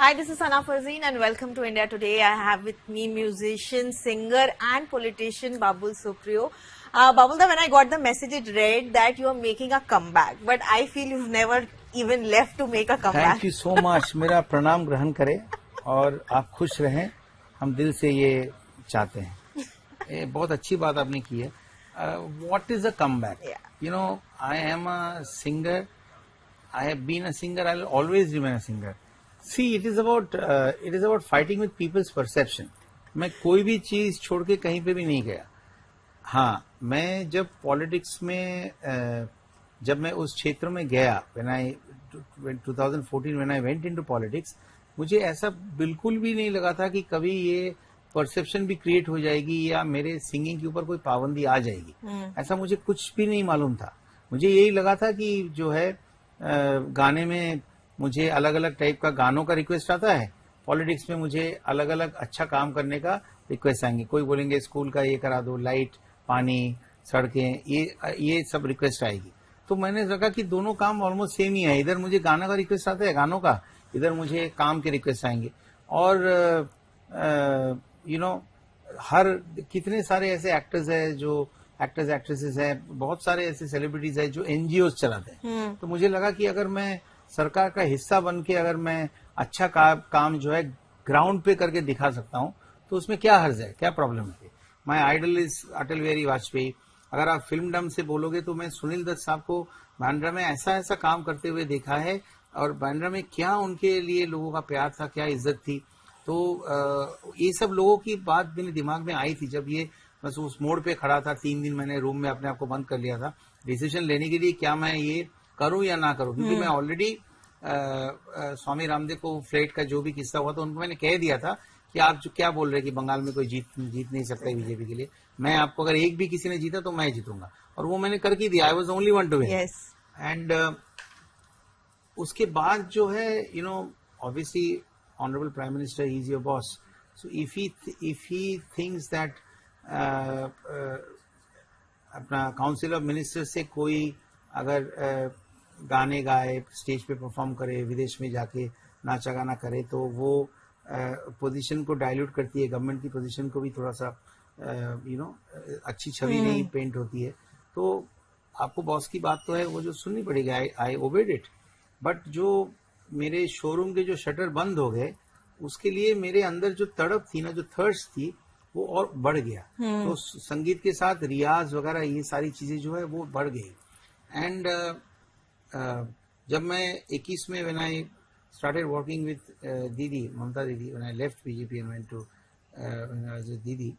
Hi, this is Sana Fazeen and welcome to India Today. I have with me musician, singer and politician Babul Supriyo. Babul, when I got the message, it read that you are making a comeback. But I feel you've never even left to make a comeback. Thank you so much. मेरा प्रणाम ग्रहण करें और आप खुश रहें. हम दिल से ये चाहते हैं. ये बहुत अच्छी बात आपने की है. What is a comeback? Yeah. You know, I am a singer. I have been a singer. I'll always remain a singer. See, it is about fighting with people's perception. मैं कोई भी चीज छोड़ के कहीं पे भी नहीं गया. हाँ, मैं जब पॉलिटिक्स में जब मैं उस क्षेत्र में गया, when 2014 when I went into politics, मुझे ऐसा बिल्कुल भी नहीं लगा था कि कभी ये परसेप्शन भी क्रिएट हो जाएगी या मेरे सिंगिंग के ऊपर कोई पाबंदी आ जाएगी. ऐसा मुझे कुछ भी नहीं मालूम था. मुझे यही लगा था कि जो है गाने में मुझे अलग अलग टाइप का गानों का रिक्वेस्ट आता है, पॉलिटिक्स में मुझे अलग अलग अच्छा काम करने का रिक्वेस्ट आएंगे. कोई बोलेंगे स्कूल का ये करा दो, लाइट, पानी, सड़कें, ये सब रिक्वेस्ट आएगी. तो मैंने लगा कि दोनों काम ऑलमोस्ट सेम ही है. इधर मुझे गाना का रिक्वेस्ट आता है गानों का, इधर मुझे काम के रिक्वेस्ट आएंगे. और हर कितने सारे ऐसे एक्टर्स है, जो एक्टर्स एक्ट्रेसेस है, बहुत सारे ऐसे सेलिब्रिटीज है जो एनजीओ चलाते हैं. तो मुझे लगा कि अगर मैं सरकार का हिस्सा बन के अगर मैं अच्छा काम जो है ग्राउंड पे करके दिखा सकता हूं, तो उसमें क्या हर्ज है, क्या प्रॉब्लम है. My idol is Atal Bihari Vajpayee. अगर आप फिल्म डम से बोलोगे तो मैं सुनील दत्त साहब को बांद्रा में ऐसा काम करते हुए देखा है, और बांद्रा में क्या उनके लिए लोगों का प्यार था, क्या इज्जत थी. तो ये सब लोगों की बात मेरे दिमाग में आई थी जब ये बस उस मोड़ पे खड़ा था. 3 दिन मैंने रूम में अपने आप को बंद कर लिया था डिसीजन लेने के लिए, क्या मैं ये करूं या ना करूं. क्योंकि मैं ऑलरेडी स्वामी रामदेव को फ्लाइट का जो भी किस्सा हुआ था उनको मैंने कह दिया था कि आप जो क्या बोल रहे हैं कि बंगाल में कोई जीत नहीं सकता बीजेपी के लिए. मैं आपको अगर एक भी किसी ने जीता तो मैं जीतूंगा, और वो मैंने करके दिया. I was only one two win. And उसके बाद जो है obviously honourable prime minister he is your boss. So if he thinks that अपना काउंसिल ऑफ मिनिस्टर से कोई अगर गाने गाए, स्टेज पे परफॉर्म करे, विदेश में जाके नाचा गाना करे, तो वो पोजीशन को डाइल्यूट करती है. गवर्नमेंट की पोजीशन को भी थोड़ा सा अच्छी छवि नहीं पेंट होती है. तो आपको बॉस की बात तो है, वो जो सुननी पड़ेगी. आई ओबेड इट. बट जो मेरे शोरूम के जो शटर बंद हो गए, उसके लिए मेरे अंदर जो तड़प थी ना, जो थर्स्ट थी, वो और बढ़ गया. तो संगीत के साथ रियाज वगैरह ये सारी चीजें जो है वो बढ़ गई. एंड जब मैं 21 में when I started working with दीदी, ममता दीदी, when I left BJP and went to दीदी,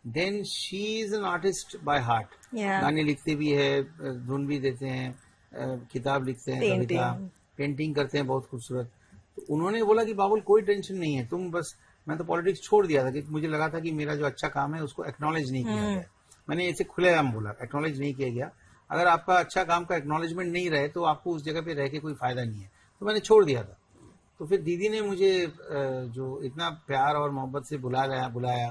then she is an artist by heart. गाने लिखते भी है, धुन भी देते हैं, किताब लिखते हैं, कविता, पेंटिंग करते हैं बहुत खूबसूरत. तो उन्होंने बोला कि बाबुल कोई टेंशन नहीं है, तुम बस. मैं तो पॉलिटिक्स छोड़ दिया था कि मुझे लगा था कि मेरा जो अच्छा काम है उसको एक्नॉलेज नहीं किया गया. मैंने ऐसे खुलेआम बोला, एक्नॉलेज नहीं किया गया. अगर आपका अच्छा काम का एक्नॉलेजमेंट नहीं रहे तो आपको उस जगह पे रह के कोई फायदा नहीं है. तो मैंने छोड़ दिया था. तो फिर दीदी ने मुझे जो इतना प्यार और मोहब्बत से बुलाया.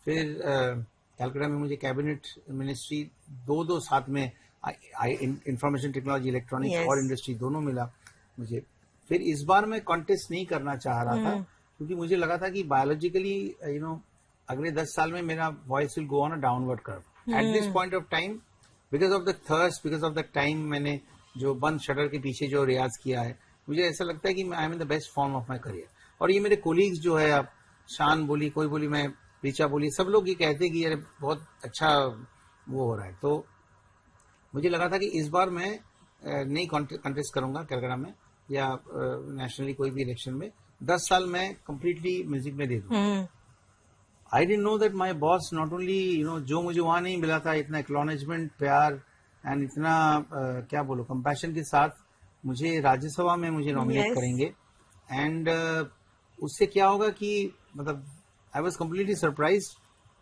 फिर कलकत्ता में मुझे कैबिनेट मिनिस्ट्री दो साथ में, इंफॉर्मेशन टेक्नोलॉजी, इलेक्ट्रॉनिक्स और इंडस्ट्री दोनों मिला मुझे. फिर इस बार मैं कॉन्टेस्ट नहीं करना चाह रहा था, क्योंकि मुझे लगा था कि बायोलॉजिकली अगले 10 साल में मेरा voice will go on a downward curve. At this point of time, because of the thirst, because of the time, मैंने जो बंद शटर के पीछे जो रियाज किया है, मुझे ऐसा लगता है कि आई am in the best form of my career. और ये मेरे कोलीग्स जो है, आप शान बोली, कोई बोली, मैं रीचा बोली, सब लोग ये कहते हैं कि यार बहुत अच्छा वो हो रहा है. तो मुझे लगा था कि इस बार मैं नहीं कंटेस्ट करूंगा कलकत्ता में या नेशनली कोई भी इलेक्शन में. 10 साल मैं कंप्लीटली म्यूजिक में दे दूं. I didn't know that my boss not only जो मुझे वहां नहीं मिला था, इतना एक्नॉलेजमेंट, प्यार एंड इतना क्या बोलो, कंपैशन के साथ मुझे राज्यसभा में मुझे नॉमिनेट करेंगे. एंड उससे क्या होगा कि मतलब I was completely surprise.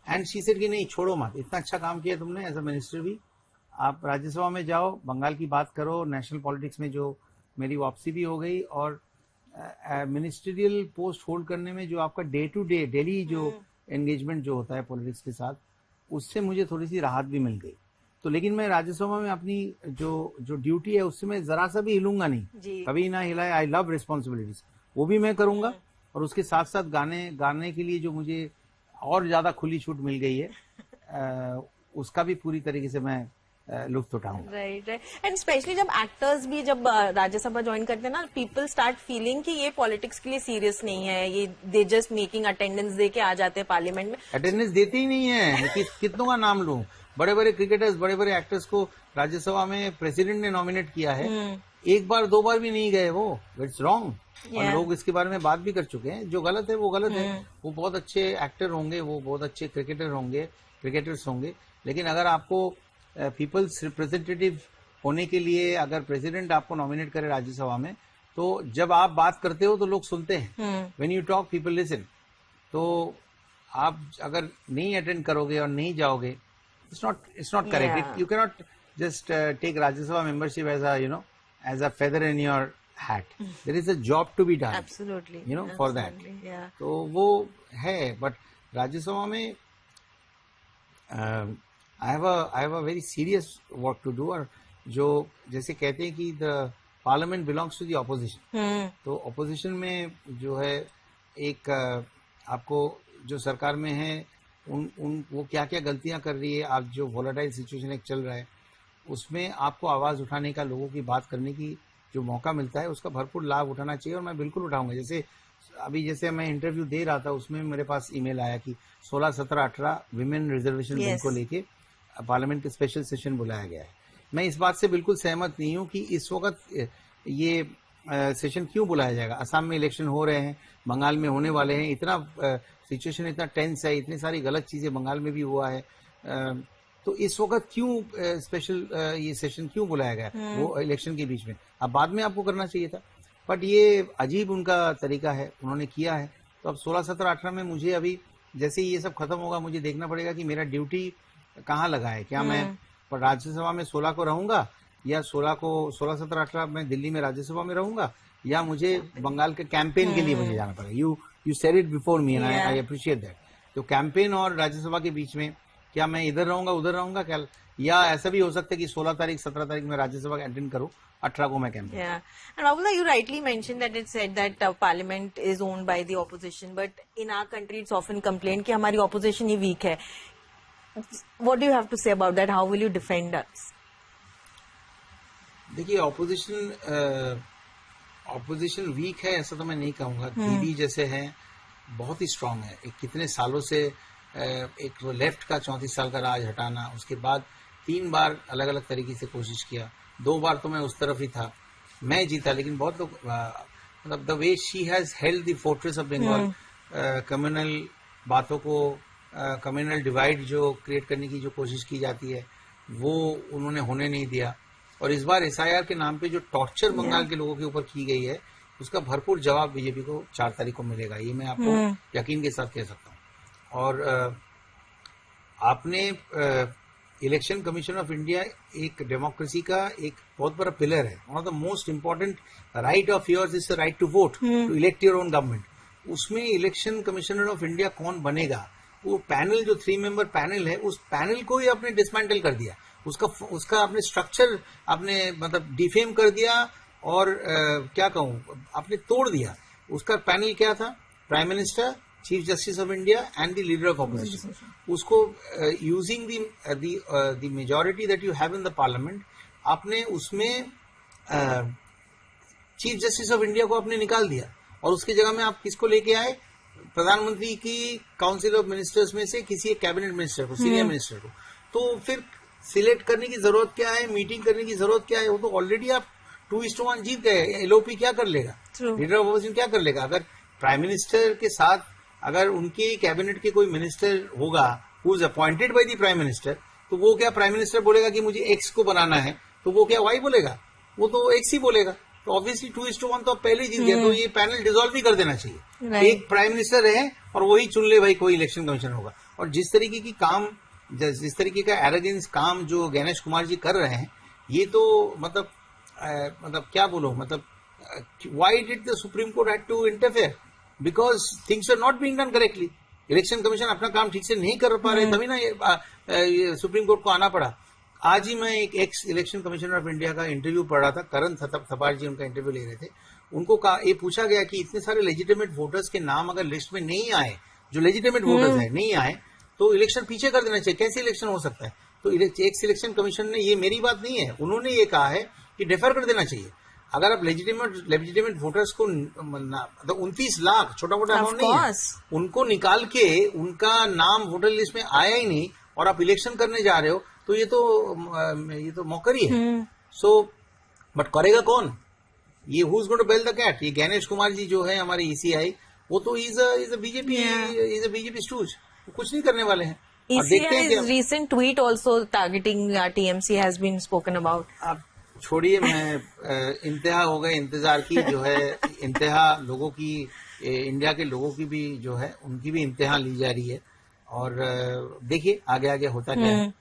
And she said कि नहीं, छोड़ो मत, इतना अच्छा काम किया तुमने एज अ मिनिस्टर भी, आप राज्यसभा में जाओ, बंगाल की बात करो. नेशनल पॉलिटिक्स में जो मेरी वापसी भी हो गई, और मिनिस्ट्रियल पोस्ट होल्ड करने में जो आपका डे टू डे डेली जो एंगेजमेंट जो होता है पॉलिटिक्स के साथ, उससे मुझे थोड़ी सी राहत भी मिल गई. तो लेकिन मैं राज्यसभा में अपनी जो ड्यूटी है उससे मैं जरा सा भी हिलूंगा नहीं, कभी ना हिलाए. आई लव रिस्पॉन्सिबिलिटीज, वो भी मैं करूंगा. और उसके साथ साथ गाने के लिए जो मुझे और ज्यादा खुली छूट मिल गई है उसका भी पूरी तरीके से मैं लुत्फ उठाऊंगा। Right right. एंड स्पेशली जब एक्टर्स भी जब राज्यसभा ज्वाइन करते हैं ना, पीपल स्टार्ट फीलिंग कि ये पॉलिटिक्स के लिए सीरियस नहीं है, ये दे जस्ट मेकिंग अटेंडेंस दे के आ जाते हैं पार्लियामेंट में। अटेंडेंस देते ही नहीं है। कितनों का नाम लूं, बड़े बड़े क्रिकेटर्स, बड़े बड़े एक्टर्स को राज्यसभा में प्रेसिडेंट ने नॉमिनेट किया है, एक बार दो बार भी नहीं गए वो। It's wrong. और लोग इसके बारे में बात भी कर चुके हैं। जो गलत है वो गलत है। वो बहुत अच्छे एक्टर होंगे, वो बहुत अच्छे क्रिकेटर्स होंगे, लेकिन अगर आपको पीपल्स रिप्रेजेंटेटिव होने के लिए अगर प्रेसिडेंट आपको नॉमिनेट करे राज्यसभा में, तो जब आप बात करते हो तो लोग सुनते हैं। When you talk people listen. तो आप अगर नहीं अटेंड करोगे और नहीं जाओगे, it's not correct. You can not just take Rajya Sabha membership as a feather in your hat. There is a job to be done. Absolutely. For that. Yeah. तो वो है, but राज्यसभा में I have a very serious work to do. और जो जैसे कहते हैं कि the parliament belongs to the opposition. तो opposition में जो है एक आपको जो सरकार में है उन वो क्या क्या गलतियां कर रही है, आप जो volatile situation एक चल रहा है उसमें आपको आवाज उठाने का, लोगों की बात करने की जो मौका मिलता है उसका भरपूर लाभ उठाना चाहिए। और मैं बिल्कुल उठाऊंगा। जैसे मैं इंटरव्यू दे रहा था उसमें मेरे पास ईमेल आया कि 16, 17, 18 विमेन रिजर्वेशन बिल को लेके पार्लियामेंट के स्पेशल सेशन बुलाया गया है। मैं इस बात से बिल्कुल सहमत नहीं हूं कि इस वक्त ये सेशन क्यों बुलाया जाएगा। असम में इलेक्शन हो रहे हैं, बंगाल में होने वाले हैं, इतना सिचुएशन इतना टेंस है, इतनी सारी गलत चीजें बंगाल में भी हुआ है। तो इस वक्त क्यों स्पेशल ये सेशन क्यों बुलाया गया वो इलेक्शन के बीच में? अब बाद में आपको करना चाहिए था, बट ये अजीब उनका तरीका है, उन्होंने किया है। तो अब 16, 17, 18 में मुझे अभी जैसे ही ये सब खत्म होगा मुझे देखना पड़ेगा कि मेरा ड्यूटी कहाँ लगा है। क्या मैं राज्यसभा में 16 को रहूंगा, या 16, 17, 18 मैं दिल्ली में राज्यसभा में रहूंगा, या मुझे बंगाल के कैंपेन के लिए मुझे जाना पड़ेगा। You said it before me and I appreciate that. तो कैंपेन और राज्यसभा के बीच में क्या मैं इधर रहूंगा उधर रहूंगा क्या, या ऐसा भी हो सकता है कि 16 तारीख 17 तारीख में राज्यसभा अटेंड करूं, 18 को मैं campaign. And Rahul, you rightly mentioned that it said that parliament is owned by the opposition, but in our country it's often complained कि हमारी opposition ही weak है. What do you have to say about that? How will you defend us? देखिए opposition week है ऐसा तो मैं नहीं कहूंगा। दीदी जैसे हैं बहुत ही स्ट्रांग है। कितने सालों से एक लेफ्ट का 34 साल का राज हटाना, उसके बाद 3 बार अलग अलग तरीके से कोशिश किया, 2 बार तो मैं उस तरफ ही था, मैं जीता, लेकिन बहुत लोग मतलब the way she has held the fortress of Bengal, communal बातों को, कम्युनल डिवाइड जो क्रिएट करने की जो कोशिश की जाती है वो उन्होंने होने नहीं दिया। और इस बार SIR के नाम पे जो टॉर्चर बंगाल के लोगों के ऊपर की गई है उसका भरपूर जवाब बीजेपी को 4 तारीख को मिलेगा, ये मैं आपको यकीन के साथ कह सकता हूँ। और आपने इलेक्शन कमीशन ऑफ इंडिया एक डेमोक्रेसी का एक बहुत बड़ा पिलर है। One of the most important right of yours is the right to vote, to elect your own government. उसमें इलेक्शन कमिश्नर ऑफ इंडिया कौन बनेगा, वो पैनल जो 3 मेंबर पैनल है उस पैनल को ही आपने डिसमेंटल कर दिया, उसका आपने स्ट्रक्चर आपने मतलब डिफेम कर दिया, और क्या कहूं आपने तोड़ दिया। उसका पैनल क्या था, prime minister, chief justice of India and the leader of opposition. उसको using the majority that you have in the parliament, आपने उसमें चीफ जस्टिस ऑफ इंडिया को आपने निकाल दिया, और उसकी जगह में आप किसको लेके आए, प्रधानमंत्री की काउंसिल ऑफ मिनिस्टर्स में से किसी एक कैबिनेट मिनिस्टर को, सीनियर मिनिस्टर को। तो फिर सिलेक्ट करने की जरूरत क्या है, मीटिंग करने की जरूरत क्या है, वो तो ऑलरेडी आप 2:1 जीत गए। एलओपी क्या कर लेगा, लीडर ऑफ ऑपोजिशन क्या कर लेगा? अगर प्राइम मिनिस्टर के साथ अगर उनके कैबिनेट के कोई मिनिस्टर होगा who is appointed by the prime minister, तो वो क्या प्राइम मिनिस्टर बोलेगा कि मुझे एक्स को बनाना है, तो वो क्या वाई बोलेगा, वो तो एक्स ही बोलेगा। तो ऑब्वियसली 2:1 तो आप पहले ही जीत गए, तो ये पैनल डिसॉल्व ही कर देना चाहिए। एक प्राइम मिनिस्टर रहे और वही चुन ले भाई कोई इलेक्शन कमीशन होगा। और जिस तरीके की काम, जिस तरीके का एरोगेंस काम जो गणेश कुमार जी कर रहे हैं, ये तो मतलब क्या बोलो, मतलब why did the Supreme Court had to interfere, because things are not being done correctly. Election commission अपना काम ठीक से नहीं कर पा रहे, तभी ना ये सुप्रीम कोर्ट को आना पड़ा। आज ही मैं एक x election commissioner of India का इंटरव्यू पढ़ रहा था, करण थपार जी उनका इंटरव्यू ले रहे थे। उनको ये पूछा गया कि इतने सारे लेजिटिमेट वोटर्स के नाम अगर लिस्ट में नहीं आए, जो लेजिटिमेट वोटर्स है नहीं आए, तो इलेक्शन पीछे कर देना चाहिए। कैसे इलेक्शन हो सकता है? तो एक सिलेक्शन कमीशन ने, ये मेरी बात नहीं है, उन्होंने ये कहा है कि डिफर कर देना चाहिए। अगर आप लेजिटिमेट वोटर्स को, तो 29 लाख छोटा मोटा अमाउंट नहीं है, उनको निकाल के उनका नाम वोटर लिस्ट में आया ही नहीं और आप इलेक्शन करने जा रहे हो, तो ये तो मौकरी है। सो बट करेगा कौन? ये who is going to bell the cat? ये गणेश कुमार जी जो है हमारे ईसीआई, वो तो इज अ बीजेपी स्टूज, कुछ नहीं करने वाले हैं। ECI's recent tweet also targeting TMC has been spoken about. आप छोड़िए, मैं इंतहा हो गए इंतजार की, जो है इंतहा लोगों की, इंडिया के लोगों की भी जो है उनकी भी इंतहा ली जा रही है। और देखिए आगे आगे होता क्या है।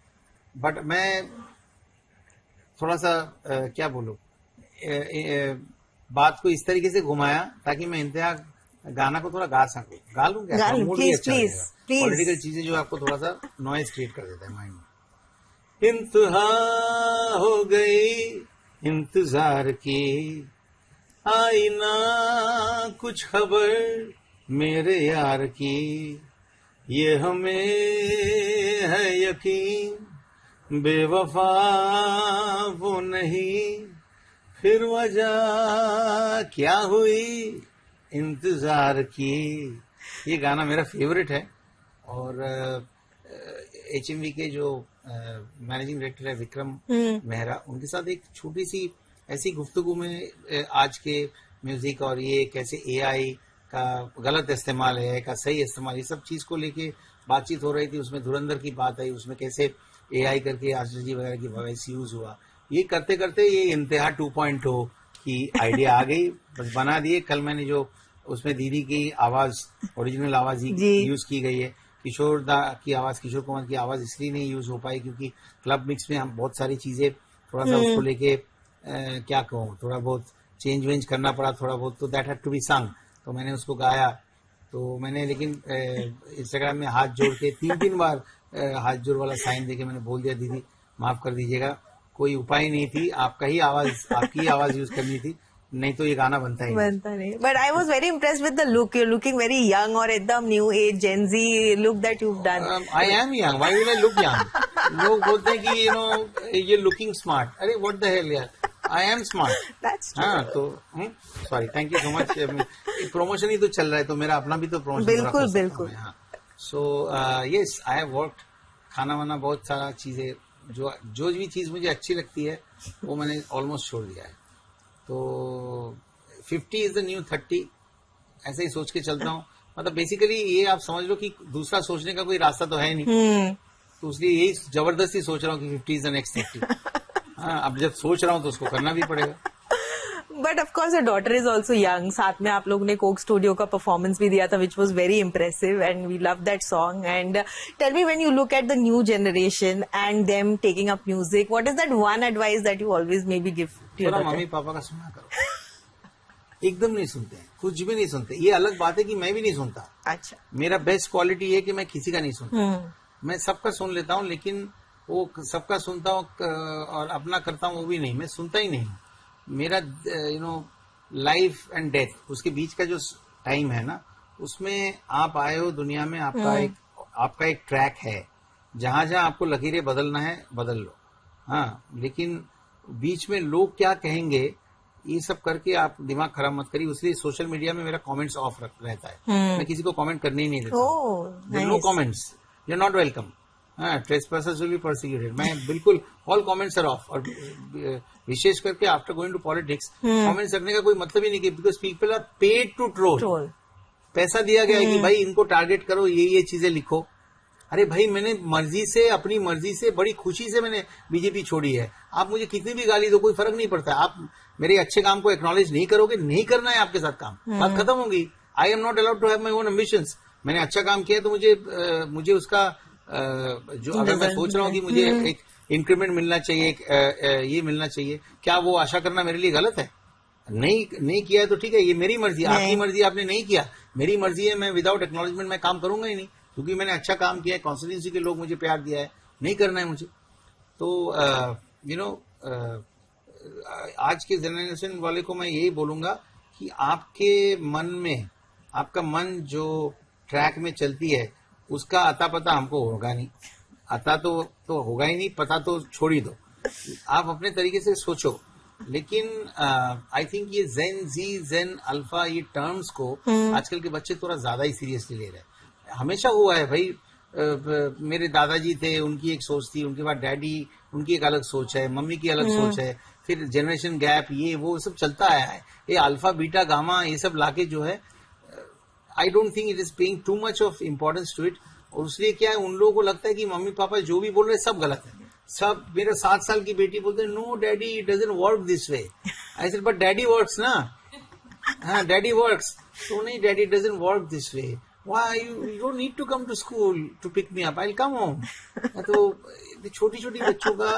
बट मैं थोड़ा सा क्या बोलूं, बात को इस तरीके से घुमाया ताकि मैं इंतहा गाना को थोड़ा गा सकूं। गा लूं क्या? प्लीज पॉलिटिकल चीजें जो आपको थोड़ा सा नॉइज क्रिएट कर देता है माइंड में। इंतहा हो गई इंतजार की, आई ना कुछ खबर मेरे यार की, ये हमें है यकीन बेवफा वो नहीं, फिर वजह क्या हुई इंतजार की। ये गाना मेरा फेवरेट है। और HMV के जो मैनेजिंग डायरेक्टर है विक्रम मेहरा, उनके साथ एक छोटी सी ऐसी गुफ्तगू में आज के म्यूजिक और ये कैसे AI का गलत इस्तेमाल है, का सही इस्तेमाल, ये सब चीज को लेके बातचीत हो रही थी। उसमें धुरंधर की बात आई, उसमें कैसे AI करके आशीष जी वगैरह की वॉइस यूज हुआ। ये करते करते ये इंतहा 2.0 की आइडिया आ गई, बस बना दिए। कल मैंने जो उसमें दीदी की आवाज, ओरिजिनल आवाज यूज की गई है। किशोर दा की आवाज, किशोर कुमार की आवाज इसलिए नहीं यूज हो पाई क्योंकि क्लब मिक्स में हम बहुत सारी चीजें थोड़ा सा उसको लेके क्या कहूँ, थोड़ा बहुत चेंज वेंज करना पड़ा थोड़ा बहुत, तो दैट हैड टू बी संग। तो मैंने उसको गाया, तो मैंने लेकिन इंस्टाग्राम में हाथ जोड़ के 3 बार हाथ जोड़ वाला साइन देके मैंने बोल दिया, दीदी माफ कर दीजिएगा, कोई उपाय नहीं थी, आपकी आवाज यूज करनी थी, नहीं तो ये गाना बनता नहीं। But I was very impressed with the look, your looking very young और एकदम new age Gen Z look that you done. I am young, why will I look young? लोग बोलते हैं कि ये लुकिंग स्मार्ट, अरे व्हाट द हेल यार, I am smart. हाँ तो sorry, thank you so much. Promotion ही तो चल रहा है, तो मेरा अपना भी तो प्रमोशन। बिल्कुल बिल्कुल। So yes, I have worked, खाना वाना बहुत सारा चीजें, जो भी चीज मुझे अच्छी लगती है वो मैंने ऑलमोस्ट छोड़ दिया है। तो 50 इज द न्यू 30, ऐसे ही सोच के चलता हूँ। मतलब बेसिकली ये आप समझ लो कि दूसरा सोचने का कोई रास्ता तो है नहीं, तो इसलिए यही जबरदस्ती सोच रहा हूँ कि 50 इज द नेक्स्ट 30। हाँ, अब जब सोच रहा हूँ तो उसको करना भी पड़ेगा। But of course your daughter is also young. साथ में आप लोग ने कोक स्टूडियो का परफॉर्मेंस भी दिया था, which was very impressive and we love that song. And tell me, when you look at the new generation and them taking up music, what is that one advice that you always may be give to your daughter? Mummy papa का सुना करो। एकदम नहीं सुनते हैं, कुछ भी नहीं सुनते। ये अलग बात है कि मैं भी नहीं सुनता। अच्छा, मेरा बेस्ट क्वालिटी है कि मैं किसी का नहीं सुनता। मैं सबका सुन लेता हूँ, लेकिन वो सबका सुनता हूँ और अपना करता हूँ वो भी नहीं, मैं सुनता ही नहीं। मेरा लाइफ एंड डेथ, उसके बीच का जो टाइम है ना, उसमें आप आए हो दुनिया में, आपका एक ट्रैक है, जहां जहां आपको लकीरें बदलना है बदल लो। हाँ, लेकिन बीच में लोग क्या कहेंगे ये सब करके आप दिमाग खराब मत करिए। इसलिए सोशल मीडिया में मेरा कमेंट्स ऑफ रहता है। मैं किसी को कमेंट करने ही नहीं देता। No comments, you are not welcome. Trespassers will be persecuted. मैं बिल्कुल ऑल कमेंट्स आर ऑफ। और विशेष करके after going to politics, comments करने का कोई मतलब ही नहीं, because people are paid to troll. पैसा दिया गया है कि भाई इनको टारगेट करो, ये चीजें लिखो। अरे भाई, मैंने अपनी मर्जी से बड़ी खुशी से मैंने बीजेपी छोड़ी है। आप मुझे कितनी भी गाली दो, कोई फर्क नहीं पड़ता। आप मेरे अच्छे काम को एक्नॉलेज नहीं करोगे, नहीं करना है आपके साथ काम, बात खत्म होगी। I am not allowed to have my own ambitions. मैंने अच्छा काम किया तो मुझे उसका जो अगर मैं सोच रहा हूँ कि मुझे एक इंक्रीमेंट मिलना चाहिए, ये मिलना चाहिए, क्या वो आशा करना मेरे लिए गलत है? नहीं किया है तो ठीक है, ये मेरी मर्जी। आपकी मर्जी, आपने नहीं किया, मेरी मर्जी है। मैं विदाउट एक्नॉलेजमेंट मैं काम करूंगा ही नहीं, क्योंकि मैंने अच्छा काम किया है, कॉन्स्टिट्यूंसी के लोग मुझे प्यार दिया है, नहीं करना है मुझे। तो आज के जनरेशन वाले को मैं यही बोलूंगा कि आपके मन में, आपका मन जो ट्रैक में चलती है उसका अता पता हमको होगा नहीं। अता तो होगा ही नहीं, पता तो छोड़ ही दो, आप अपने तरीके से सोचो। लेकिन आई थिंक ये जेन अल्फा, ये टर्म्स को आजकल के बच्चे थोड़ा ज्यादा ही सीरियसली ले रहे हैं। हमेशा हुआ है भाई, मेरे दादाजी थे, उनकी एक सोच थी, उनके बाद डैडी, उनकी एक अलग सोच है, मम्मी की अलग सोच है, फिर जनरेशन गैप, ये वो सब चलता आया है। ये अल्फा बीटा गामा ये सब लाके जो है, I don't think it is paying too much of importance to it. और उसलिए क्या है, उन लोगों को लगता है कि मम्मी पापा जो भी बोल रहे हैं सब गलत है। सब, मेरा 7 साल की बेटी बोलते हैं, no daddy it doesn't work this way. I said but daddy works ना। हाँ, डैडी वर्क्स। तो नहीं, daddy doesn't work this way. Why you don't need to come to school to pick me up? I'll come home. तो छोटी छोटी बच्चों का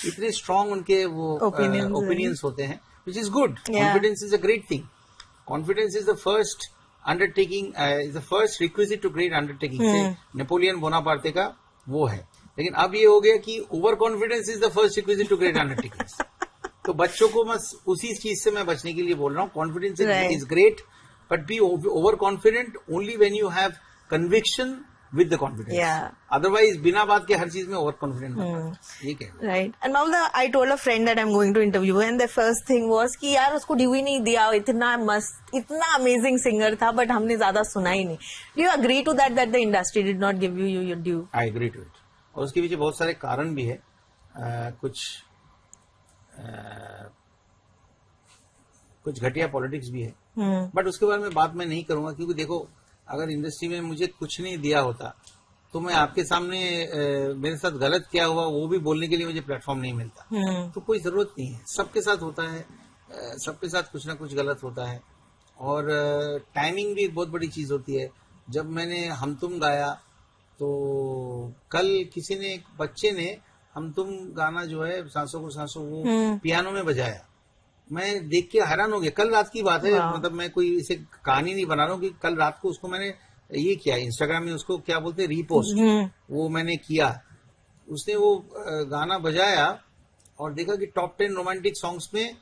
इतने स्ट्रॉन्ग उनके वो ओपिनियंस होते हैं, which is good. Confidence is a great thing. Confidence is the first undertaking, is the first requisite to great undertaking. से नेपोलियन बोनापार्टे का वो है। लेकिन अब ये हो गया कि over confidence is the first requisite to great undertakings. तो बच्चों को बस उसी चीज से मैं बचने के लिए बोल रहा हूँ। Confidence is great, but be overconfident only when you have conviction with the confidence. Yeah. Otherwise, बिना बात के हर चीज में overconfident होता। ये क्या? Right. And Mawla, I told a friend that I'm going to interview, and the first thing was कि यार उसको ड्यू ही नहीं दिया, इतना मस्त, इतना अमेजिंग सिंगर था, बट हमने ज्यादा सुना ही नहीं। Do you agree to that the industry did not give you your due? I agree to it. और उसके पीछे बहुत सारे कारण भी है। कुछ घटिया पॉलिटिक्स भी है, बट उसके बारे में बात मैं नहीं करूंगा, क्योंकि देखो, अगर इंडस्ट्री में मुझे कुछ नहीं दिया होता तो मैं आपके सामने मेरे साथ गलत क्या हुआ वो भी बोलने के लिए मुझे प्लेटफॉर्म नहीं मिलता। तो कोई जरूरत नहीं है, सबके साथ होता है, सबके साथ कुछ ना कुछ गलत होता है। और टाइमिंग भी एक बहुत बड़ी चीज होती है। जब मैंने हम तुम गाया तो कल किसी ने, एक बच्चे ने हम तुम गाना जो है सांसों को सांसों वो पियानो में बजाया, मैं देख के हैरान हो गया। कल रात की बात है, मतलब मैं कोई इसे कहानी नहीं बना रहा हूँ कि कल रात को उसको मैंने ये किया, इंस्टाग्राम में उसको क्या बोलते हैं, रीपोस्ट, वो मैंने किया। उसने वो गाना बजाया और देखा कि टॉप 10 रोमांटिक सॉन्ग्स में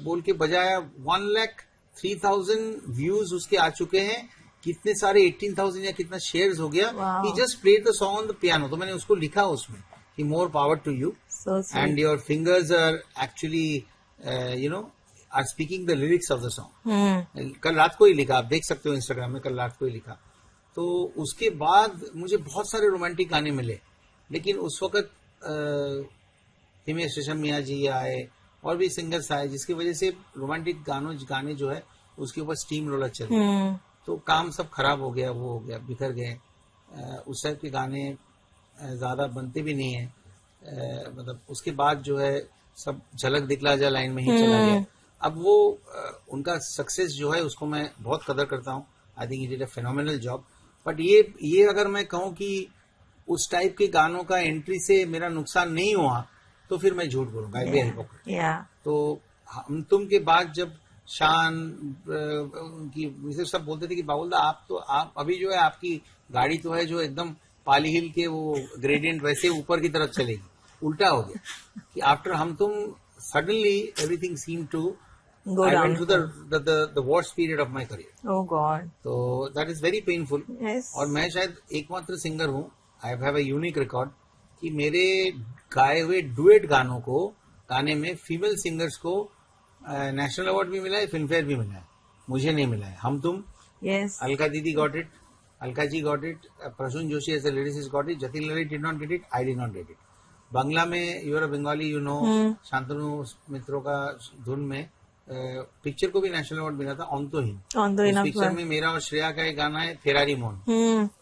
बोल के बजाया। 1,03,000 व्यूज उसके आ चुके हैं, कितने सारे 18,000 या कितना शेयर्स हो गया। He just played the song on the piano. तो मैंने उसको लिखा उसमें कि more power to you and your fingers are actually are speaking the lyrics of the song. कल रात को ही लिखा, आप देख सकते हो इंस्टाग्राम में, कल रात को ही लिखा। तो उसके बाद मुझे बहुत सारे रोमांटिक गाने मिले, लेकिन उस वक्त हिमेश रेशम मियाँ जी आए और भी सिंगर्स आए, जिसकी वजह से रोमांटिक गाने जो है उसके ऊपर स्टीम रोलर चले। तो काम सब खराब हो गया, वो हो गया, बिखर गए। उस टाइप के गाने ज्यादा बनते भी नहीं है। मतलब उसके बाद जो है सब झलक दिखला जा लाइन में ही चला गया। अब वो उनका सक्सेस जो है उसको मैं बहुत कदर करता हूँ। I think it is a phenomenal job. But ये अगर मैं कहूँ कि उस टाइप के गानों का एंट्री से मेरा नुकसान नहीं हुआ तो फिर मैं झूठ बोलूंगा। तो हम तुम के बाद जब शान की सब बोलते थे कि बाबुल दा आप अभी जो है आपकी गाड़ी तो है जो एकदम पाली हिल के वो ग्रेडियंट वैसे ऊपर की तरफ चलेगी। उल्टा हो गया कि आफ्टर हम तुम suddenly everything seem to go down to the worst period of my career. Oh God. So that is very painful. Yes. और मैं शायद एकमात्र सिंगर हूँ, I have a unique record, कि मेरे गाए हुए डुएट गाने में फीमेल सिंगर्स को नेशनल अवार्ड भी मिला है, फिल्म फेयर भी मिला है, मुझे नहीं मिला है। हम तुम, yes, अलका दीदी got it, Alka ji got it, Prasoon Joshi as a lyricist got it, Jatin Lalit did not get it, I did not get it. Bangla में you are Bengali you know, Shantanu मित्रों का धुन में पिक्चर को भी नेशनल अवार्ड मिला था, ऑन तो ही। उस पिक्चर में मेरा और श्रेया का एक गाना है फेरारी मोन,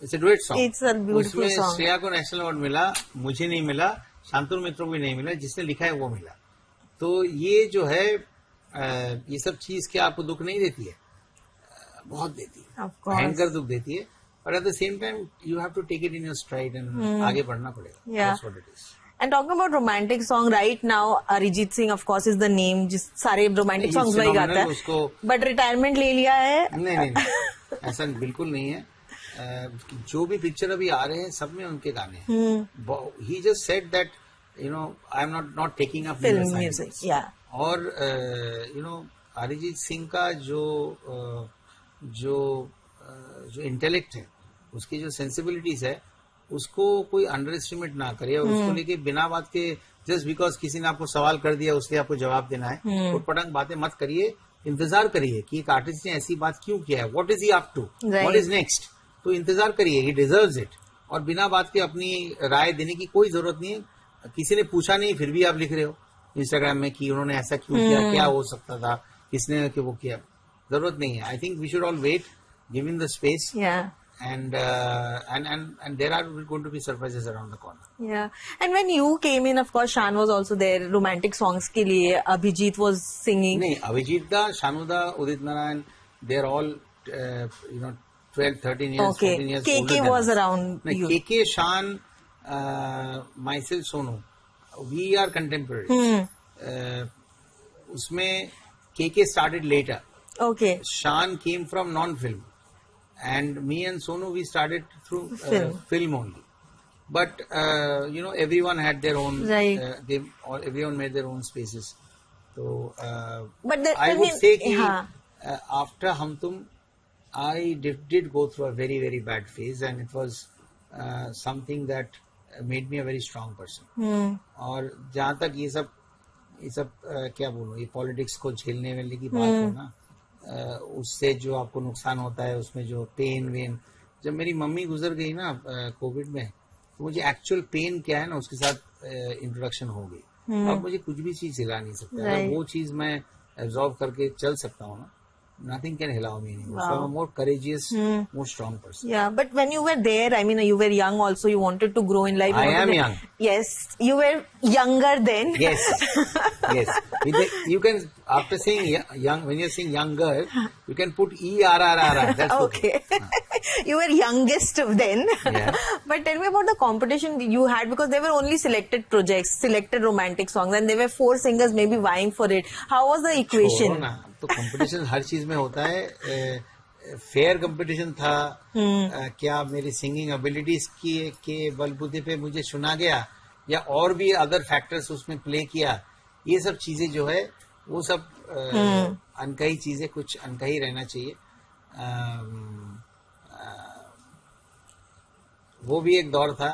इट्स अ डुएट सॉन्ग। उसमें श्रेया को नेशनल अवार्ड मिला, मुझे नहीं मिला, शांतनु मित्रों को भी नहीं मिला, जिसने लिखा है वो मिला। तो ये जो है ये सब चीज क्या आपको दुख नहीं देती है? बहुत देती है, भयंकर दुख देती है। But at the same time you have to take it in your stride and आगे बढ़ना पड़ेगा। That's what it is. And talking about romantic song, right now Arijit Singh of course is the name, जिस सारे romantic songs वही गाता है, but retirement ले लिया है। नहीं ऐसा बिल्कुल नहीं है। जो भी पिक्चर अभी आ रहे हैं सब में उनके गाने हैं। He just said that I am not taking up film music, yeah. और अरिजीत सिंह का जो इंटेलेक्ट है, उसकी जो सेंसिबिलिटीज है, उसको कोई अंडर एस्टिमेट ना करे और उसको लेके बिना बात के जस्ट बिकॉज किसी ने आपको सवाल कर दिया उसके आपको जवाब देना है, उटपटांग बातें मत करिए। इंतजार करिए कि एक आर्टिस्ट ने ऐसी बात क्यों किया है, what is he up to, what is next. तो इंतजार करिए, ही डिजर्व्स इट। और बिना बात के अपनी राय देने की कोई जरूरत नहीं है। किसी ने पूछा नहीं फिर भी आप लिख रहे हो इंस्टाग्राम में कि उन्होंने ऐसा क्यों किया, क्या हो सकता था, किसने वो किया, जरूरत नहीं है। I think we should all wait, give in the space, and there are going to be surprises around the corner. Yeah, and when you came in, of course, Shan was also there. Romantic songs के लिए Abhijit was singing. नहीं, अभिजीत दा, Shanuda, Udit Narayan, they are all 12, 13 years, Okay. 14 years KK older than was us. around you. KK, Shan, myself, Sonu, we are contemporaries. उसमें KK started later. Okay. Shan came from non-film. And me and Sonu, we started through film only. But everyone had their own. Right. Everyone made their own spaces. So But I would say that after Hum Tum, I did go through a very very bad phase, and it was something that made me a very strong person. और जहाँ तक ये सब क्या बोलूं, ये politics को झेलने वाले की बात हो ना, उससे जो आपको नुकसान होता है, उसमें जो पेन वेन, जब मेरी मम्मी गुजर गई ना कोविड में, तो मुझे एक्चुअल पेन क्या है ना उसके साथ इंट्रोडक्शन हो गई। अब मुझे कुछ भी चीज हिला नहीं सकता, अगर वो चीज मैं एब्जॉर्ब करके चल सकता हूँ ना, nothing can allow me anymore. So I'm a more courageous, more strong person. Yeah, but when you were there, I mean, you were young also, you wanted to grow in life. I am young. Yes, you were younger then. Yes, yes. You can, after saying young, when you're saying younger, you can put ERRR. That's okay. You were youngest then. Yeah. But tell me about the competition you had, because there were only selected projects, selected romantic songs, and there were 4 singers maybe vying for it. How was the equation? छोड़ो ना, तो competition हर चीज में होता है। Fair competition था। क्या मेरी सिंगिंग एबिलिटीज के बलबूते पे मुझे चुना गया, या और भी अदर फैक्टर्स उसमें प्ले किया, ये सब चीजें जो है वो सब अनकही चीजें, कुछ अनकही रहना चाहिए। वो भी एक दौर था,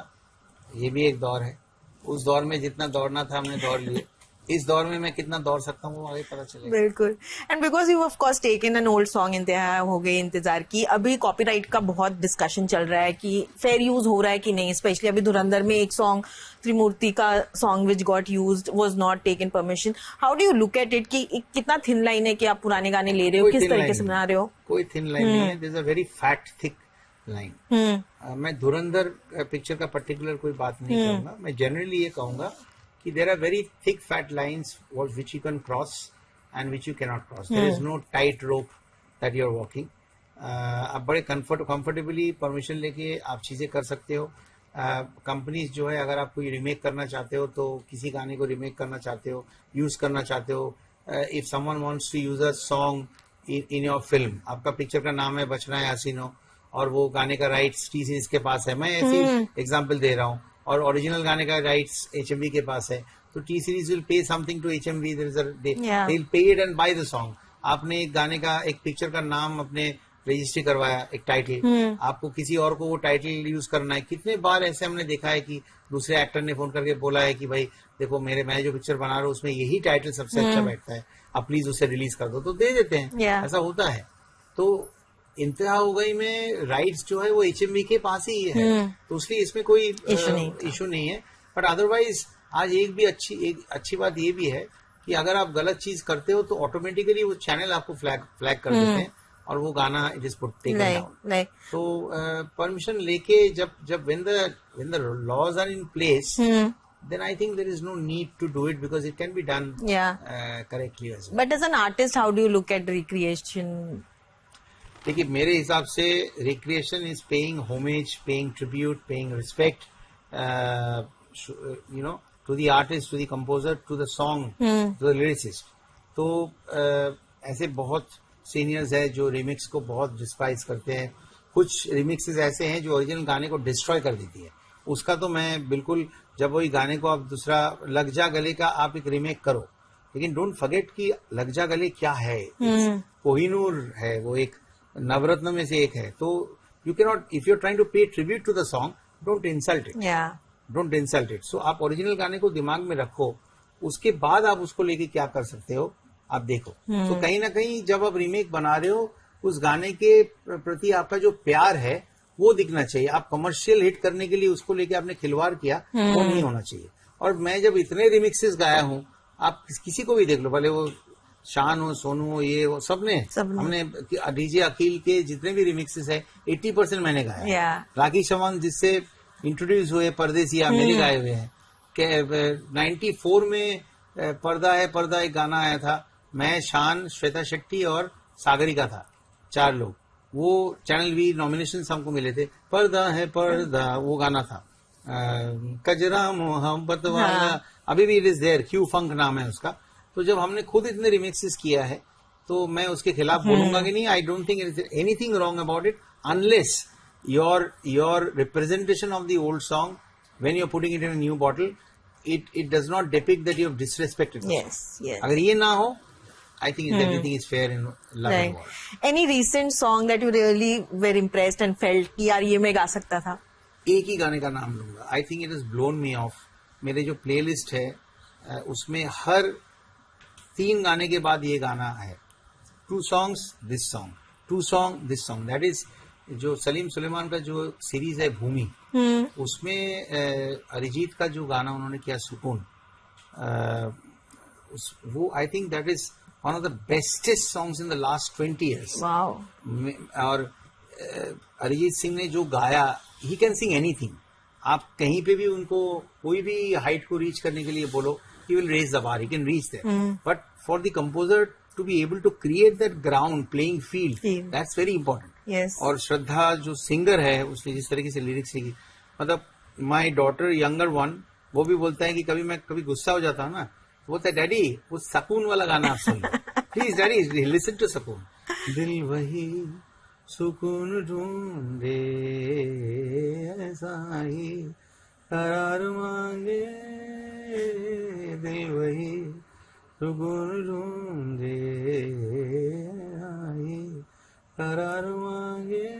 ये भी एक दौर है। उस दौर में जितना दौड़ना था हमने दौड़ लिए, इस दौर में मैं कितना दौड़ सकता हूँ वो आगे पता चलेगा। बिल्कुल। And because you of course taken an old song, इंतहा हो गई इंतजार की, अभी कॉपीराइट का बहुत डिस्कशन चल रहा है कि फेयर यूज हो रहा है कि नहीं। स्पेशली अभी धुरंधर में एक सॉन्ग त्रिमूर्ति का song which got used was not taken permission. How do you look at it कि कितना थिन लाइन है कि आप पुराने गाने ले रहे हो, किस तरीके से बना रहे हो? कोई थिन लाइन नहीं है, there is a very fat thick line. मैं धुरंधर पिक्चर का पर्टिकुलर कोई बात नहीं करूंगा, मैं जनरली ये कहूंगा कि there are very thick fat lines which you can cross and which you cannot cross. There is no tight rope that you are walking. आप बड़े कंफर्टेबली परमिशन लेके आप चीजें कर सकते हो। कंपनीज जो है, अगर आप कोई रिमेक करना चाहते हो, तो किसी गाने को रिमेक करना चाहते हो, यूज करना चाहते हो, if someone wants to use a song in your film, आपका पिक्चर का नाम है बचना है हसीनो, और वो गाने का राइट्स टी सीरीज के पास है, मैं ऐसी एग्जाम्पल दे रहा हूँ, और ओरिजिनल गाने का राइट्स HMV के पास है, तो T Series will pay something to HMV, they will pay it and buy the song. आपने एक गाने का, एक पिक्चर का नाम अपने रजिस्ट्री करवाया, एक टाइटल, आपको किसी और को वो टाइटल यूज करना है। कितने बार ऐसे हमने देखा है कि दूसरे एक्टर ने फोन करके बोला है कि भाई देखो मैं जो पिक्चर बना रहा हूँ उसमें यही टाइटल सबसे अच्छा बैठता है, आप प्लीज उसे रिलीज कर दो, तो दे देते हैं। ऐसा होता है। तो इंतहा हो गई में राइट्स जो है वो HMV के पास ही है, तो इसलिए इसमें कोई इशू नहीं है। बट अदरवाइज आज एक अच्छी बात ये भी है कि अगर आप गलत चीज करते हो तो ऑटोमेटिकली वो चैनल आपको फ्लैग कर देते हैं और वो गाना it is put taken down. तो परमिशन लेके जब when the laws are in place, then I think there is no need to do it because it can be done correctly as well. But as an artist, how do you look at recreation? देखिए, मेरे हिसाब से recreation is paying homage, paying tribute, paying respect, to the artist, to the composer, to the song, to the lyricist. तो ऐसे बहुत seniors है जो remix को बहुत डिस्पाइज करते हैं। कुछ रिमिक्सेस ऐसे हैं जो ओरिजिनल गाने को डिस्ट्रॉय कर देती है। उसका तो मैं बिल्कुल, जब वही गाने को आप दूसरा लग जा गले का आप एक रिमेक करो, लेकिन डोंट फॉरगेट कि लग जा गले क्या है, कोहिनूर है, वो एक नवरत्न में से एक है. तो you can not, if you are trying to pay tribute to the song, don't insult it, don't insult it. So आप ओरिजिनल गाने को दिमाग में रखो, उसके बाद आप उसको लेके क्या कर सकते हो आप देखो. तो कहीं ना कहीं जब आप रीमेक बना रहे हो, उस गाने के प्रति आपका जो प्यार है वो दिखना चाहिए. आप कमर्शियल हिट करने के लिए उसको लेके आपने खिलवाड़ किया, वो नहीं होना चाहिए. और मैं जब इतने रिमिक्सेस गाया हूँ, आप किसी को भी देख लो, भले वो शान हो, सोनू हो, ये हो, सबने हमने डीजे अकील के जितने भी रिमिक्सेस है 80% मैंने गाया. राखी चौहान जिससे इंट्रोड्यूस हुए परदेसिया, मेरे गाए हुए हैं. 94 में पर्दा है पर्दा एक गाना आया था, मैं, शान, श्वेता शेट्टी और सागरिका था, 4 लोग. वो चैनल वी नॉमिनेशन हमको मिले थे. पर्दा है पर्दा वो गाना था. कजरा मोहब्बत वाला, अभी भी इट इज देयर, क्यू फंक नाम है उसका. तो जब हमने खुद इतने रिमिक्सेस किया है तो मैं उसके खिलाफ बोलूंगा कि नहीं. I don't think anything wrong about it, unless your representation of the old song when you are putting it in a new bottle, it does not depict that you have disrespected the Yes, song. yes. अगर ये ना हो, I think everything is fair in love and war. Any recent song that you really were impressed and felt कि यार ये मैं गा सकता था? एक ही गाने का नाम लूंगा. I think it has blown me off. मेरे जो प्लेलिस्ट है उसमें हर 3 गाने के बाद ये गाना है. 2 songs, this song. 2 song, this song. That is जो सलीम सुलेमान का जो सीरीज है भूमि, उसमें अरिजीत का जो गाना उन्होंने किया सुकून, वो I think that is one of the bestest songs in the last 20 years. और अरिजीत सिंह ने जो गाया, ही कैन सिंग एनीथिंग. आप कहीं पे भी उनको कोई भी हाइट को रीच करने के लिए बोलो, he will raise the bar, he can reach there. But for the composer to be able to create that ground playing field, that's very important. और श्रद्धा जो सिंगर है, उसने जिस तरीके से लिरिक्स लिखी, मतलब माई डॉटर यंगर वन, वो भी बोलता है कि कभी मैं कभी गुस्सा हो जाता हूँ ना, तो बोलता है डैडी वो सकून वाला गाना आप सुन लो प्लीज डैडी, लिसन टू सकून. दिल वही सुकून ढूंढे ऐसा ही करार मांगे, दिल वही सुकून ढूंढे आई करार मांगे,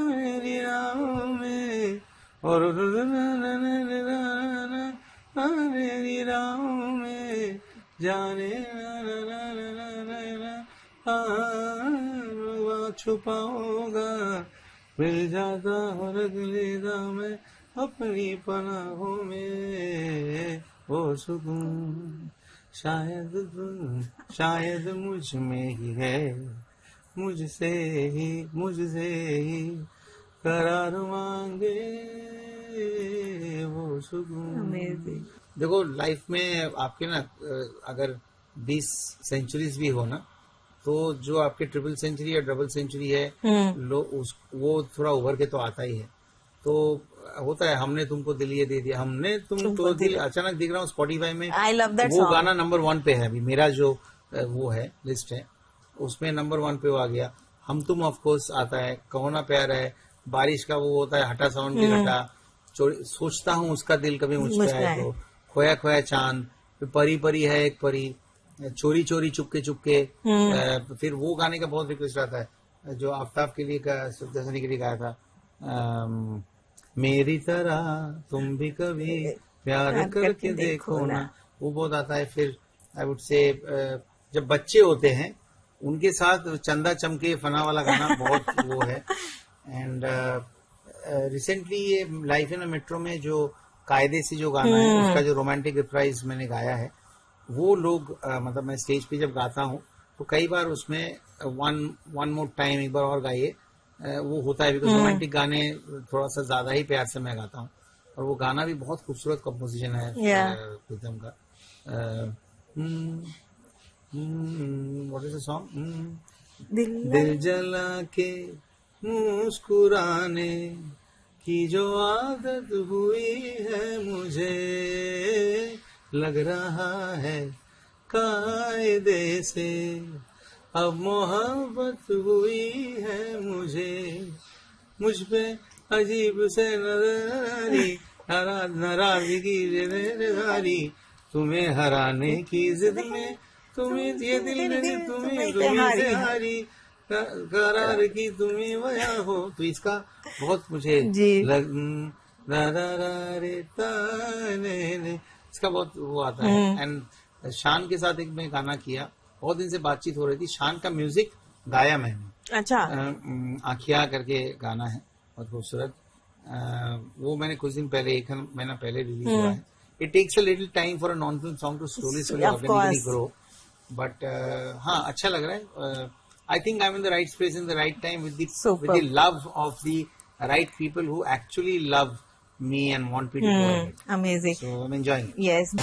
मेरी राहों में और मेरी राहों में जाने छुपाओगा, मिल जाता और लेता मैं अपनी पनाहों में वो सुकून, शायद मुझ में ही है, मुझसे ही करार मांगे वो सुकून. देखो लाइफ में आपके ना अगर 20 सेंचुरीज भी हो ना, तो जो आपके ट्रिपल सेंचुरी या डबल सेंचुरी है, वो थोड़ा उभर के तो आता ही है. तो होता है, हमने तुमको दिल ये दे दिया, हमने तुमको दिल. अचानक देख रहा हूँ स्पॉटिफाई में वो गाना नंबर 1 पे है अभी, मेरा जो वो है लिस्ट है उसमें नंबर 1 पे वो आ गया. हम तुम ऑफ कोर्स आता है, कहो ना प्यार है, बारिश का वो होता है हटा सावन की घटा, सोचता हूँ उसका दिल कभी मुझ पे आए तो, खोया खोया चांद, परी परी है एक परी, चोरी चोरी चुपके चुपके. फिर वो गाने का बहुत रिक्वेस्ट आता है जो आफ्ताब के लिए सुदर्शनी के लिए गाया था, मेरी तरह तुम भी कभी प्यार करके देखो ना, वो बहुत आता है. फिर आई वुड से जब बच्चे होते हैं उनके साथ चंदा चमके फना वाला गाना बहुत वो है. एंड रिसेंटली ये लाइफ इन मेट्रो में जो कायदे से जो गाना है, उसका जो रोमांटिक रिप्राइज मैंने गाया है, वो लोग मतलब मैं स्टेज पे जब गाता हूँ तो कई बार उसमें वन मोर टाइम, एक बार और गाइए, वो होता है. बिकॉज रोमांटिक गाने थोड़ा सा ज्यादा ही प्यार से मैं गाता हूँ, और वो गाना भी बहुत खूबसूरत कंपोजिशन है प्रीतम का. What is the song? दिल जला के मुस्कुराने की जो आदत हुई है मुझे, लग रहा है कायदे से अब मोहब्बत हुई है मुझे, मुझ पे अजीब से नजर नाराजगी जिम्मेदारी तुम्हें हराने की जिद में तुम्हें ये दिल मेरे तुम्हें से हारी करार की तुम्हें वया हो। तो इसका बहुत मुझे जी। इसका बहुत वो आता है। एंड शान के साथ एक मैं गाना किया, बहुत दिन से बातचीत हो रही थी। शान का म्यूजिक गाया मैंने। अच्छा। आखिया करके गाना है, बहुत खूबसूरत। वो मैंने कुछ दिन पहले, एक महीना पहले रिलीज हुआ है। It takes a little time for a non-film song to slowly organically grow, but हाँ अच्छा लग रहा है। I think I am in the right space in the right time with the love of the right people who actually love me and want me to go ahead. Amazing. So I'm enjoying it. Yes.